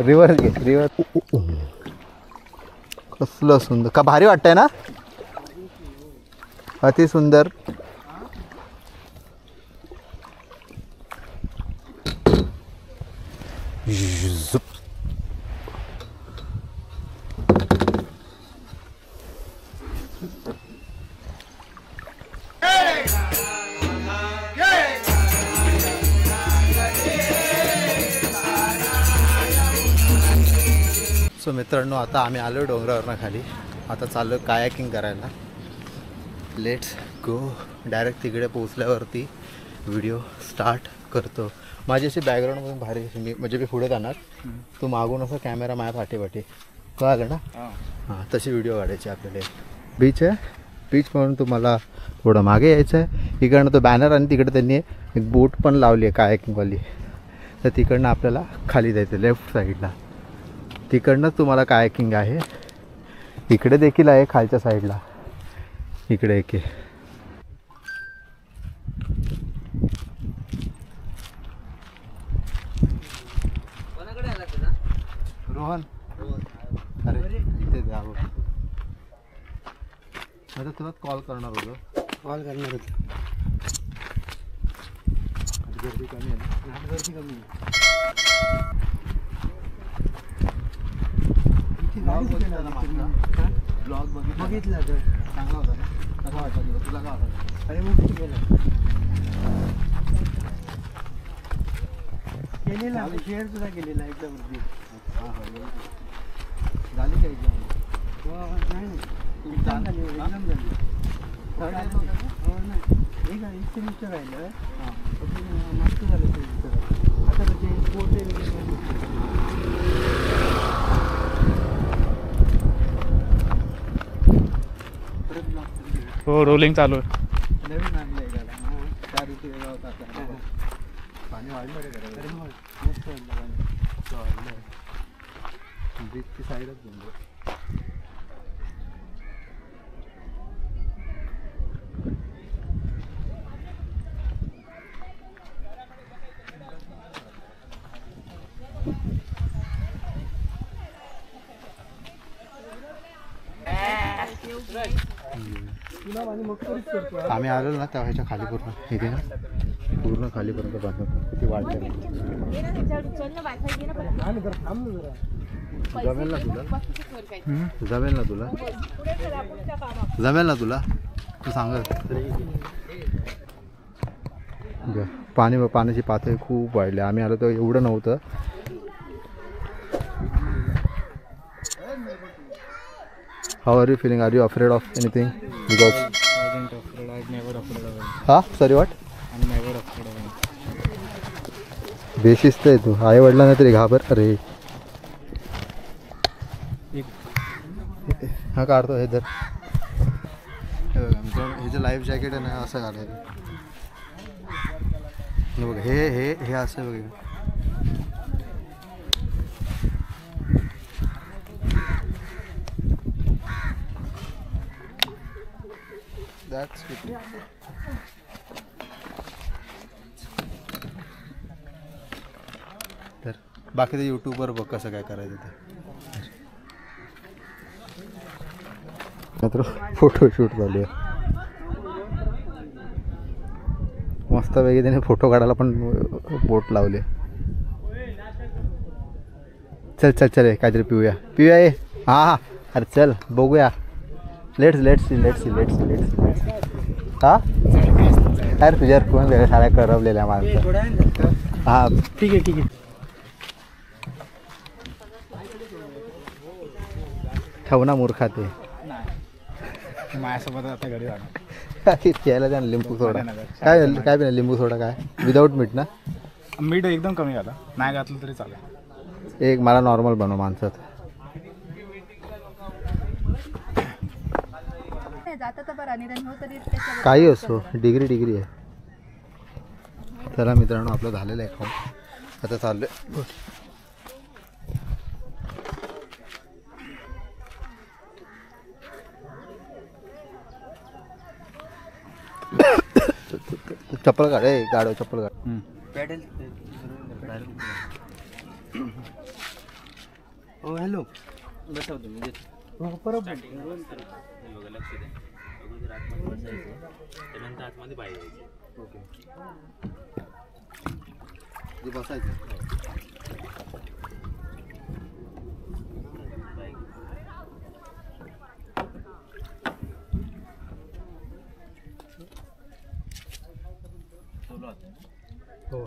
Reverse घे reverse. कसलं सुंदर का भारी वाटतंय ना अति सुंदर. सो मित्रांनो आता आम्ही आलो डोंगरावरनं खाली. आता चाललो कायाकिंग करायला. Let's go. डायरेक्ट तिकडे पोहोचल्यावरती व्हिडिओ स्टार्ट करतो. माझी अशी बॅकग्राऊंडमधून भारी मी म्हणजे मी पुढे जाणार तू मागून असं कॅमेरा माझ्या पाठीपाठी कळालं ना. हां तशी व्हिडिओ काढायची आपल्याला. बीच आहे बीच म्हणून तुम्हाला थोडं मागे यायचं आहे. इकडनं तो बॅनर आणि तिकडे त्यांनी एक बोट पण लावली आहे कायाकिंगवाली. तर तिकडनं आपल्याला खाली जायचं लेफ्ट साईडला. तिकडनंच तुम्हाला कायाकिंग आहे. इकडे देखील आहे खालच्या साईडला. इकडे एक आहे. रोहन अरे इथे जावं. आता तुला कॉल करणार होतो. कॉल करणार होतो. गर्दी कमी आहे ना. गर्दी कमी आहे. ब्लॉग बघितला तर चांगला होता ना. कसा वाटला तुला तुला काय वाटलं. अरे मग किती गेला केलेला शेअर तुला केलेला एकदावरती. हां हां झाली का एक्झाम. नाही एक्झाम झाली एक्झाम झाली. हो नाही एक सेमिस्टर राहिलं. हां मस्त झालं सेमिस्टर. आता म्हणजे कोर्ट हो रोलिंग चालू आहे. नवीन आणलं आहे त्याला. त्या दिवशी वेगळा होता आपला. पाणी वाढलं रे घरात. मस्त वाढलं बीचची साईडच घेऊन. आम्ही आलो ना तेव्हा ह्याच्या खाली पूर्ण इथे ना पूर्ण खालीपर्यंत बांधतो. किती वाढले जमेल ना तुला. जमेल ना तुला जमेल ना तुला तू सांग. पाण्याची पातळी खूप वाढली. आम्ही आलो तर एवढं नव्हतं. How are you feeling? Are you afraid of anything? Because I don't afraid. I never afraid of anything. हा sorry what? I'm never afraid of anything. बेशिस्त आहे तू. आई वडिलांना तरी घाबर. अरे हा काढतो हे जर हे जे लाईफ जॅकेट आहे ना असं घालायचं. बघ हे हे हे असं बघ. तर बाकी ते यूट्यूबवर बघ कसं काय करायचं ते. फोटोशूट चालू आहे मस्तपैकी. त्याने फोटो काढायला पण बोट लावले. चल चल चल काहीतरी पिऊया पिऊया ये. हां हां अरे चल बघूया. Let's let's let's let's let's हां अरे तुझ्यावर कोण वेगळ्या साड्या करवलेल्या माणसं. हां ठीक आहे ठीक आहे. ठेव ना मूर्खा ते. माझ्यासोबत आता घरी जाणार. प्यायला द्या ना लिंबू सोडा. काय काय पिणार लिंबू सोडा काय विदाऊट मीठ ना. मीठ एकदम कमी घाला. नाही घातलं तरी चालेल. एक मला नॉर्मल बनव माणसात. काही असो डिग्री डिग्री आहे. चला मित्रांनो आपलं झालेलं आहे खाऊन. आता चालू आहे. चप्पल काढ. गाडव चप्पल काढ. हॅलो बसव तुम्ही स्टार्टिंग बघा लक्ष द्या अगोदर आतमध्ये बसायचं त्यानंतर आतमध्ये बाहेर यायचं ओके बसायचं हो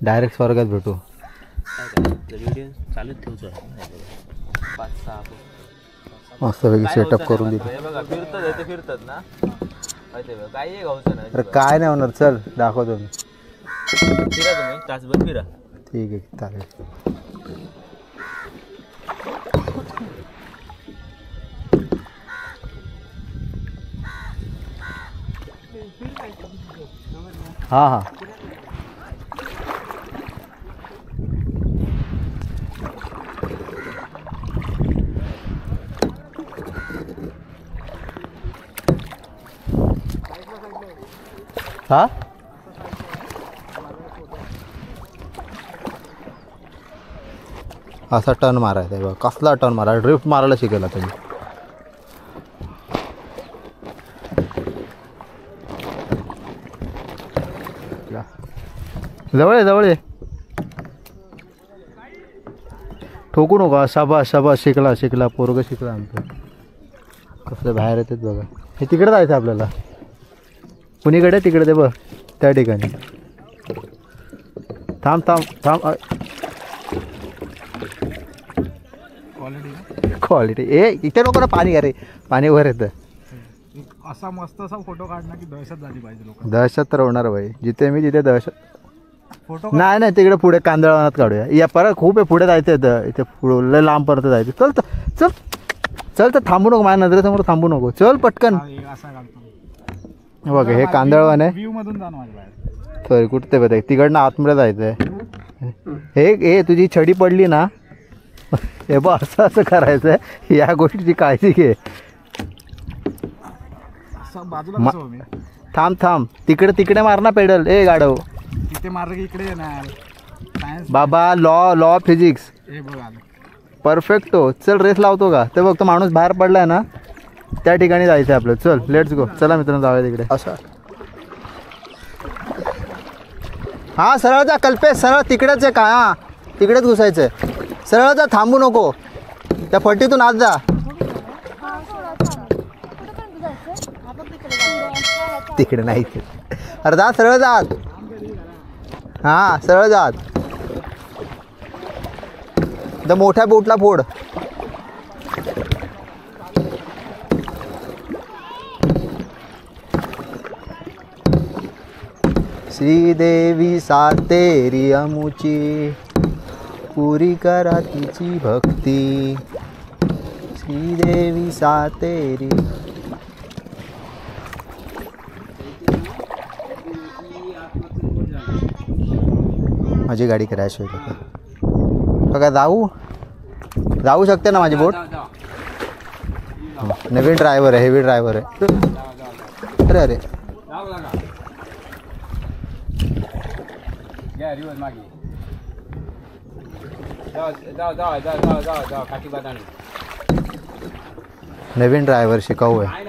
डायरेक्ट स्वर्गात भेटू. काय करायचं व्हिडिओ चालूच ठेवतो 5-6 मस्तपैकी सेटअप करून दिलं. हे बघा फिरतात ते फिरतात ना माहिती बघा काही घावचं अरे नाही काय नाही होणार, चल दाखवतो मी. फिरा तुम्ही तासभर फिरा. ठीक आहे चालेल. हां हां हां असा टर्न मारायचा आहे बघ. कसला टर्न मारा, ड्रिफ्ट मारायला शिकेला तुम्ही. जवळ आहे जवळ आहे, ठोकू नको. शाबास शाबास, शिकला शिकला पोरग शिकला आमचं. कसं बाहेर येतात बघा. हे तिकडे जायचं आपल्याला, कुणीकडे तिकडे ते बघ त्या ठिकाणी. थांब थांब थांब. क्वालिटी ए इथे नको ना पाणी, अरे पाणी वर येतं. असा मस्त असा फोटो काढणार की दहशत झाली पाहिजे लोक. दहशत तर होणार भाई, जिथे मी तिथे दहशत. फोटो नाही नाही तिकडे पुढे कांदळवनात काढूया. या परत खूप आहे पुढे जायचं आहे, इथे पुढे लय लांब परत जायचं. चल चल चल तर थांबू नको, माझ्या नजरेसमोर थांबू नको. चल पटकन. असा काढतो बघ हे कांदळवन आहे. व्ह्यू मधून जाणं माझ्या बाहेर. सॉरी कुठे बघ, तिकडनं आतमध्ये जायचं आहे. हे तुझी छडी पडली ना, हे बघ असं असं करायचं आहे. या गोष्टीची काळजी घे. असं बाजूला कसं हो मी. थांब थांब, तिकडे तिकडे मार ना पेडल. ए गाडव तिथे मार्ग इकडे येणार. सायन्स बाबा, लॉ फिजिक्स हे बघ आलं. परफेक्ट हो. चल रेस लावतो का ते बघ. तो माणूस बाहेर पडलाय ना, त्या ठिकाणी जायचं आहे आपलं. चल लेट्स गो. चला मित्रांनो जाऊया तिकडे. असं हां सरळ जा कल्पेश, सरळ तिकडेच आहे का. हां तिकडेच घुसायचं आहे. सरळ जा, थांबू नको. त्या फटीतून आत जा. तिकडे नाही, अरे जा सरळ जात. हां सरळ जात. त्या मोठ्या बोटला फोड. श्रीदेवी सातेरी अमुची, पुरी करा तिची भक्ती. श्रीदेवी सातेरी. माझी गाडी क्रॅश होईल आता बघा. जाऊ शकते ना माझी बोट. नवीन ड्रायव्हर आहे, हेवी ड्रायव्हर आहे. अरे अरे नवीन ड्रायव्हर शिकाऊ आहे.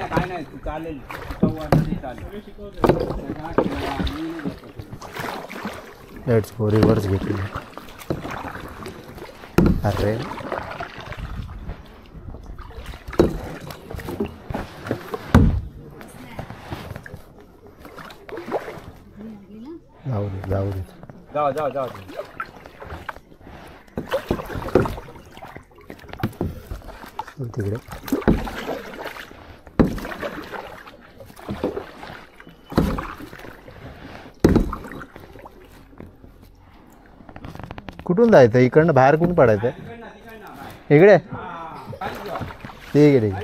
Let's go. रिव्हर्स घेतली. अरे जाऊ दे. तिकडे कुठून जायचं, इकडनं बाहेर कुठून पडायचं, इकडे ठीक आहे ठीक आहे.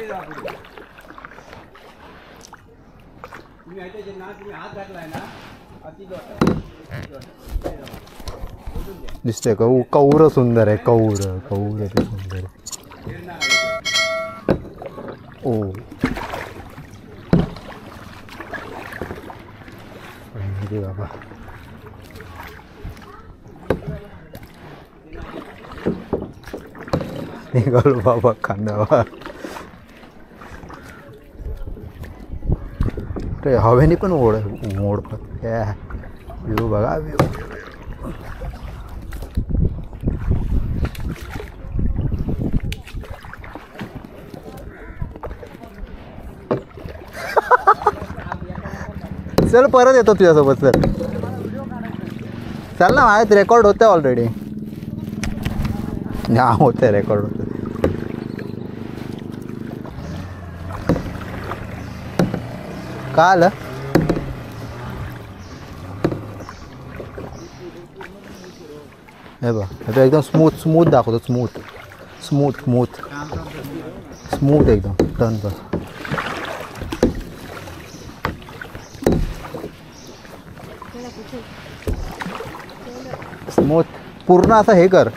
दिसतंय का, कौर सुंदर आहे, कौर कौर ते सुंदर आहे. ओ बाबा निघालो बाबा खांद्यावर. अरे हवेने पण मोडतात व्ह्यू बघा व्ह्यू. चल परत येतो तुझ्यासोबत. चल चल ना, माझ्यात रेकॉर्ड होतं ऑलरेडी. हा होतं रेकॉर्ड होतं. का आलं हे बघ आता एकदम स्मूथ दाखवतो. स्मूथ एकदम टर्न कर. स्मूथ पूर्ण असं हे कर.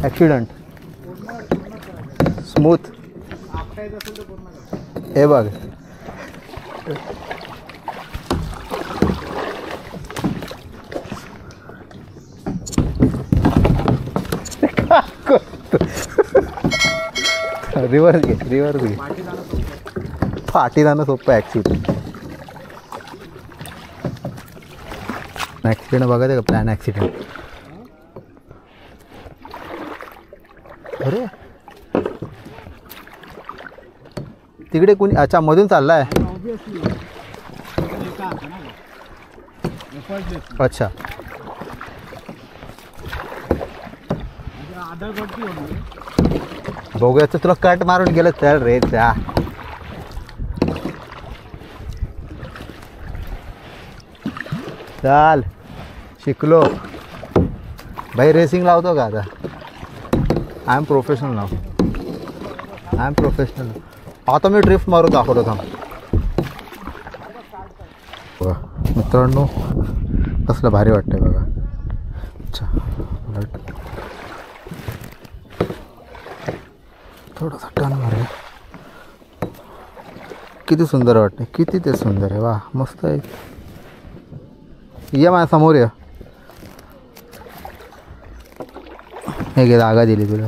ॲक्सिडेंट स्मूथ हे बघ. रिवर्स घे. फाटी जाणं सोपं ॲक्सिडेंट. बघा ते का प्लॅन ॲक्सिडेंट. अरे तिकडे कोणी अच्छा मधून चाललाय. अच्छा बघूया. तुला कट मारून गेलं चल रे. त्या चाल शिकलो भाई. रेसिंग लावतो का आता. आय एम प्रोफेशनल आता मी ड्रिफ्ट मारून दाखवतो थांब. बघा मित्रांनो कसलं भारी वाटतंय बघा. अच्छा थोडासा टर्न मारूया. किती सुंदर वाटते. किती ते सुंदर आहे. वा मस्त आहे. ये माझ्या समोर ये. हे घे जागा दिली तुला.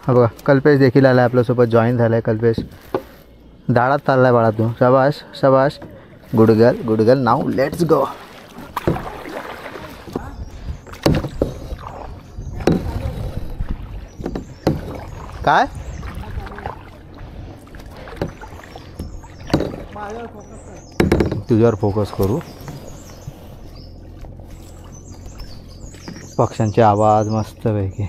हा बघा कल्पेश देखील आला आहे आपल्यासोबत. जॉईन झाला आहे कल्पेश. दाळात चालला आहे बाळा तू. शाबाश good girl. Now let's go. काय तुझ्यावर फोकस करू. पक्ष्यांचे आवाज मस्त पैकी.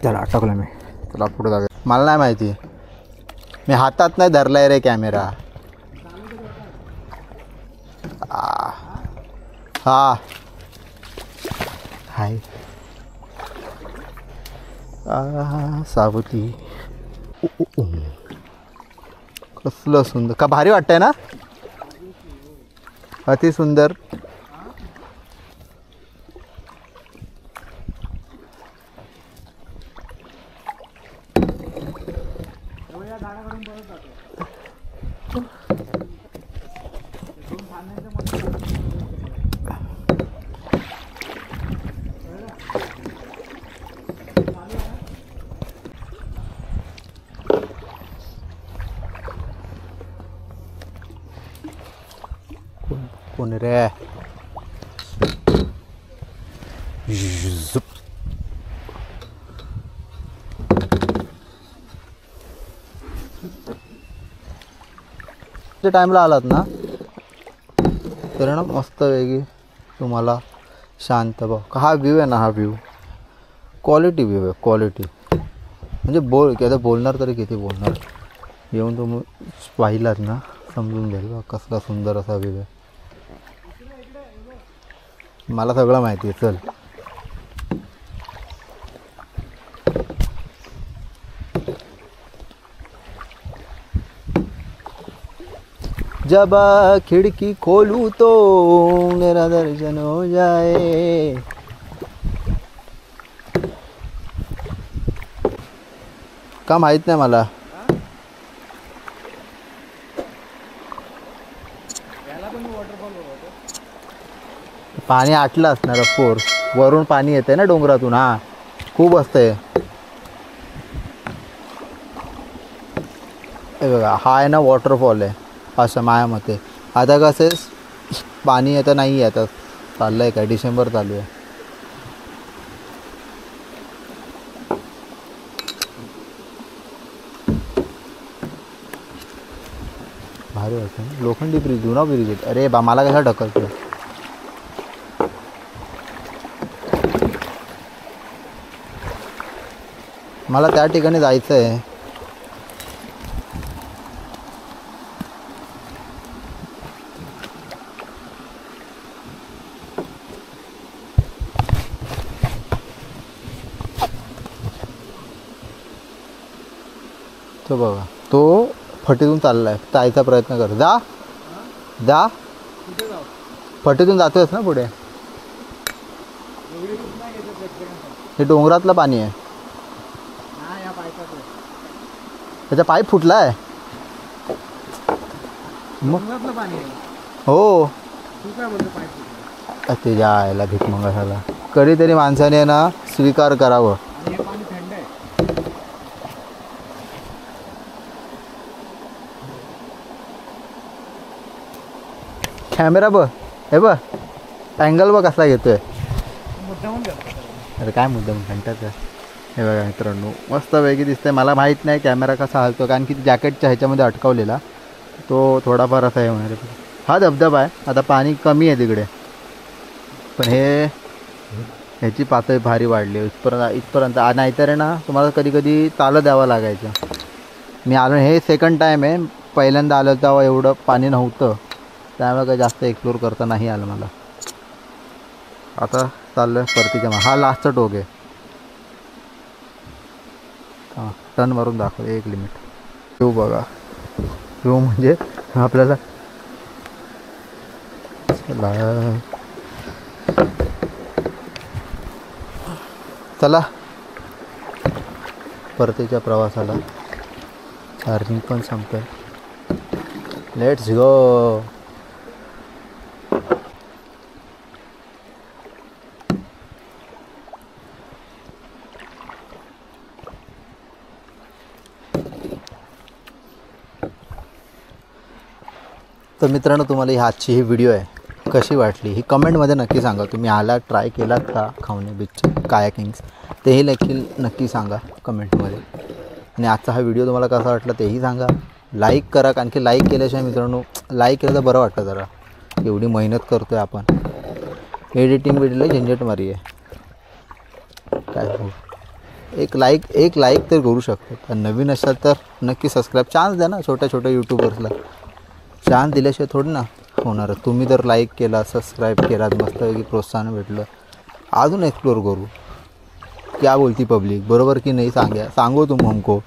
त्याला अटकलं मी. त्याला पुढे जाऊया. मला नाही माहिती. मी हातात नाही धरलाय रे कॅमेरा. हा हाय सावली. कसलं सुंदर. का भारी वाटतंय ना. अति सुंदर. कोण रे. टाइमला आलात ना तर ना मस्त वेगळी तुम्हाला शांत बघ. हा व्ह्यू आहे ना. हा व्ह्यू क्वालिटी व्ह्यू आहे. क्वालिटी म्हणजे की आता बोलणार तरी किती बोलणार. येऊन तुम्ही पाहिलात ना समजून घ्याल बघ कसला सुंदर असा व्ह्यू आहे. मला सगळं माहिती आहे. चल जब खिड़की खोलूं तो मेरा दर्शन हो जाए. का माहीत नाही मला. पाणी आटलं असणार ऑफकोर्स, वरून पाणी येते ना डोंगरातून. हा खूप असतंय. हे बघा हा आहे ना वॉटरफॉल आहे असं माझ्या मते. आता कसं पाणी आता नाही आहे, आता चाललं आहे काय, डिसेंबर चालू आहे. भारी वाटतं. लोखंडी ब्रिज, जुना ब्रिज आहे. अरे बा मला कसा ढकलतो. मला त्या ठिकाणी जायचं आहे. तो बघा तो फटीतून चाललाय, जायचा प्रयत्न कर. जा जा फटीतून जातोयस ना पुढे. हे डोंगरातलं पाणी आहे. त्याचा पाईप फुटलाय मग. हो ते जायला भीक मंगायला कधीतरी माणसाने ना स्वीकार करावं. कॅमेरा बघ, हे बघ अँगल बघ कसा घेतोय. अरे काय मुद्दाम घंटाचं. हे बघा मित्रांनो मस्त वेगळी दिसतंय. मला माहीत नाही कॅमेरा कसा हलतो, कारण की जॅकेटच्या ह्याच्यामध्ये अटकवलेला तो थोडाफार असा हे होणार आहे. हा धबधबा आहे. आता पाणी कमी आहे तिकडे, पण ह्याची पातळी भारी वाढली इथपर्यंत. नाहीतर आहे ना तुम्हाला कधी कधी चालत द्यावं लागायचं. मी आलो, हे सेकंड टाईम आहे. पहिल्यांदा आलं तेव्हा एवढं पाणी नव्हतं, त्यामुळे काही जास्त एक्सप्लोर करता नाही आलं मला. आता चाललं आहे परतीच्या हा लास्टचा टोक आहे. हां टर्न मारून दाखव 1 लिमिट. व्ह्यू बघा, व्ह्यू म्हणजे आपल्याला चला परतीच्या प्रवासाला. चार्जिंग पण संपतंय. Let's go. तर मित्रांनो तुम्हाला ही आजची ही व्हिडिओ आहे कशी वाटली ही कमेंटमध्ये नक्की सांगा. तुम्ही आला ट्राय केलात का खवणे बीचचे कायाकिंग्स, तेही नक्की सांगा कमेंटमध्ये. आणि आजचा हा व्हिडिओ तुम्हाला कसा वाटला तेही सांगा. लाईक करा, कारण की लाईक केल्याशिवाय मित्रांनो लाईक केलं तर बरं वाटतं. जरा एवढी मेहनत करतो आहे आपण. एडिटिंग बिडिंगला झंझट मारी आहे काय हो. एक लाईक तर करू शकतो. पण नवीन असाल तर नक्की सबस्क्राईब चान्स द्या ना. छोट्या छोट्या यूट्यूबर्सला चान्स दिल्याशिवाय थोडं ना होणार. तुम्ही जर लाईक केला सबस्क्राईब केलात मस्तपैकी प्रोत्साहन भेटलं, अजून एक्सप्लोर करू. क्या बोलती पब्लिक, बरोबर की नहीं सांगो तुम हमको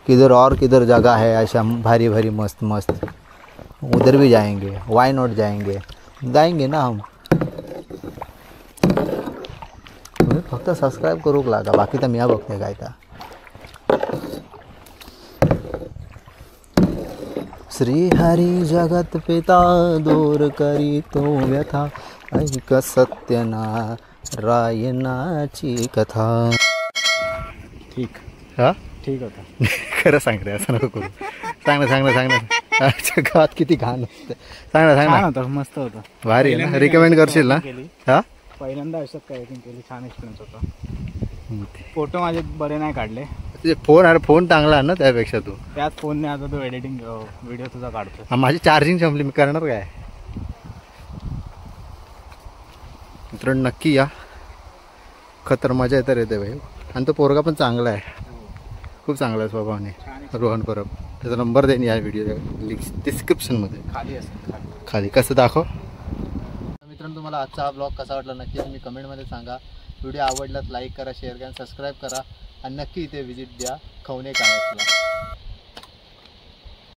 किधर और किधर जगह है ऐसा भारी भारी मस्त मस्त, उधर भी जाएंगे. वाई नॉट जाएंगे ना हम. तुम्ही फक्त सबस्क्राईब करूक लागा, बाकी तर मी बघते काय का. श्री हरी जगत पिता दूर करी तो व्यथा, ऐक सत्यनारायणाची कथा. ठीक हा ठीक होता. खरं सांग रे, असं नको करू. सांग ना गावात किती घाण असते. सांग ना होता, मस्त होता. भारी आहे ना. रिकमेंड करशील ना. हा पहिल्यांदा अशात कायाकिंग केली, छान एक्सपिरियन्स होता. फोटो माझे बरे नाही काढले. तुझे फोन चांगला आहे ना त्यापेक्षा. तू त्याच फोनने आता तो एडिटिंग व्हिडिओ तुझा काढतो. माझी चार्जिंग संपली, मी करणार काय. मित्रांनो नक्की या, खतर मजा येते भाई. आणि तो पोरगा पण चांगला आहे, खूप चांगला आहे स्वभावाने. रोहन परब, त्याचा नंबर देईन या व्हिडिओ डिस्क्रिप्शनमध्ये खाली. कसं दाखव. मित्रांनो तुम्हाला आजचा हा ब्लॉग कसा वाटला नक्की तुम्ही कमेंटमध्ये सांगा. व्हिडिओ आवडलात लाईक करा, शेअर करा, सबस्क्राईब करा आणि नक्की इथे व्हिजिट द्या खवणे कायाकला.